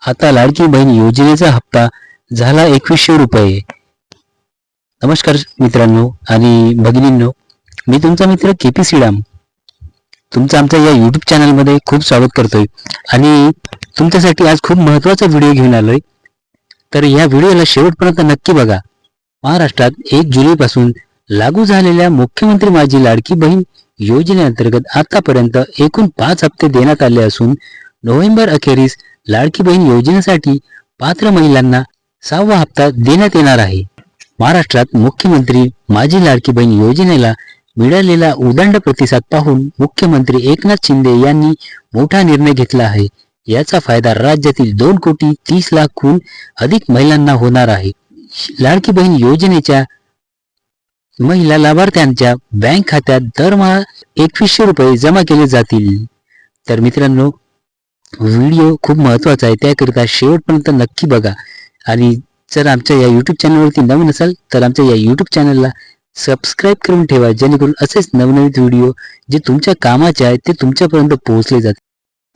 आता लाडकी बहीण योजनेचा हप्ता झाला 2100 रुपये. नमस्कार मित्रांनो आणि भगिनींनो, मी तुमचा मित्र केपी श्रीराम तुमचं आमच्या या यूट्यूब चॅनलमध्ये खूप स्वागत करतोय आणि तुमच्यासाठी आज खूप महत्त्वाचा व्हिडिओ घेऊन आलोय. तर या व्हिडिओला शेवटपर्यंत नक्की बघा. महाराष्ट्रात 1 जुलैपासून लागू झालेल्या मुख्यमंत्री माझी लाडकी बहीण योजनेअंतर्गत आतापर्यंत एकूण 5 हप्ते देण्यात आले असून नोव्हेंबर अखेरीस लाडकी बहीण योजनेसाठी पात्र महिलांना 6वा हप्ता देण्यात येणार आहे. महाराष्ट्रात मुख्यमंत्री माझी लाडकी बहीण योजनेला मिळालेला उदंड प्रतिसाद पाहून मुख्यमंत्री एकनाथ शिंदे यांनी मोठा निर्णय घेतला आहे. याचा फायदा राज्यातील 2,30,00,000हून अधिक महिलांना होणार आहे. लाडकी बहीण योजनेच्या महिला लाभार्थ्यांच्या बँक खात्यात दरमहा 2100 रुपये जमा केले जातील. तर मित्रांनो, व्हिडिओ खूप महत्त्वाचा आहे, त्याकरिता शेवटपर्यंत नक्की बघा. आणि जर आमच्या या यूट्यूब चॅनलवरती नवीन असाल तर आमच्या या यूट्यूब चॅनलला सबस्क्राईब करून ठेवा, जेणेकरून असेच नवनवीन व्हिडिओ जे तुमच्या कामाचे आहेत ते तुमच्यापर्यंत पोहोचले जातील.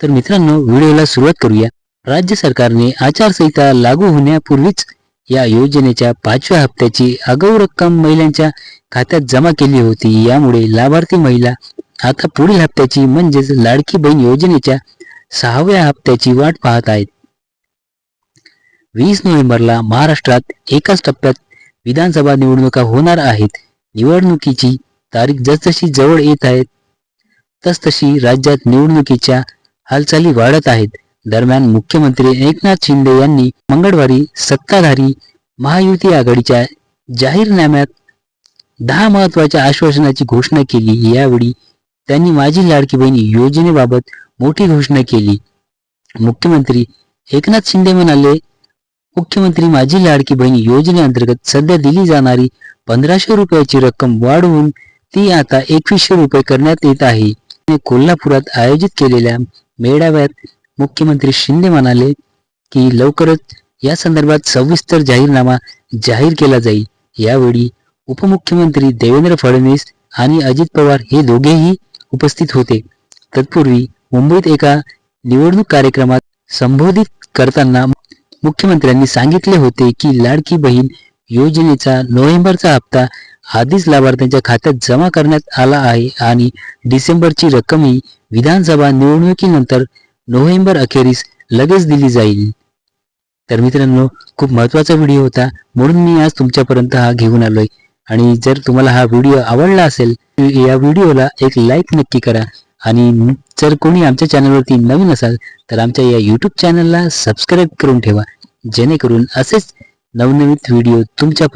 तर मित्रांनो, व्हिडिओला सुरुवात करूया. राज्य सरकारने आचारसंहिता लागू होण्यापूर्वीच या योजनेच्या 5व्या हप्त्याची आगाऊ रक्कम महिलांच्या खात्यात जमा केली होती. यामुळे लाभार्थी महिला आता पुढील हप्त्याची म्हणजेच लाडकी बहीण योजनेच्या 6व्या हप्त्याची वाट पाहत आहेत. 20 नोव्हेंबरला महाराष्ट्रात एकाच टप्प्यात विधानसभा निवडणुका होणार आहेत. निवडणुकीची तारीख जसजशी जवळ येत आहे तसतशी राज्यात निवडणुकीच्या हालचाली वाढत आहेत. दरम्यान मुख्यमंत्री एकनाथ शिंदे यांनी मंगळवारी सत्ताधारी महायुती आघाडीच्या जाहीरनाम्यात 10 महत्त्वाच्या आश्वासनाची घोषणा केली. यावेळी त्यांनी माझी लाडकी बहीण योजनेबाबत मोठी घोषणा केली. मुख्यमंत्री एकनाथ शिंदे म्हणाले, मुख्यमंत्री माझी लाडकी बहीण योजनेअंतर्गत सध्या दिली जाणारी 1500 रुपयाची रक्कम वाढवून ती आता 2100 रुपये करण्यात येत आहे. कोल्हापुरात आयोजित केलेल्या मेळाव्यात मुख्यमंत्री शिंदे म्हणाले की लवकरच या संदर्भात सविस्तर जाहीरनामा जाहीर केला जाईल. यावेळी उपमुख्यमंत्री देवेंद्र फडणवीस आणि अजित पवार हे दोघेही उपस्थित होते. तत्पूर्वी मुंबईत एका निवडणूक कार्यक्रमात संबोधित करताना मुख्यमंत्र्यांनी सांगितले होते की लाडकी बहीण योजनेचा नोव्हेंबरचा हप्ता आधीच लाभार्थ्यांच्या खात्यात जमा करण्यात आला आहे आणि डिसेंबरची रक्कमही विधानसभा निवडणुकीनंतर नोव्हेंबर अखेरीस लगेच दिली जाईल. तर मित्रांनो, खूप महत्त्वाचा व्हिडिओ होता म्हणून मी आज तुमच्यापर्यंत हा घेऊन आलोय. आणि जर तुम्हाला हा व्हिडिओ आवडला असेल या व्हिडिओला एक लाईक नक्की करा. आणि जर कोणी आमच्या चॅनलवरती नवीन असाल तर आमच्या या यूट्यूब चॅनलला सबस्क्राईब करून ठेवा, जेणेकरून असेच नवनवीन व्हिडिओ तुमच्यापर्यंत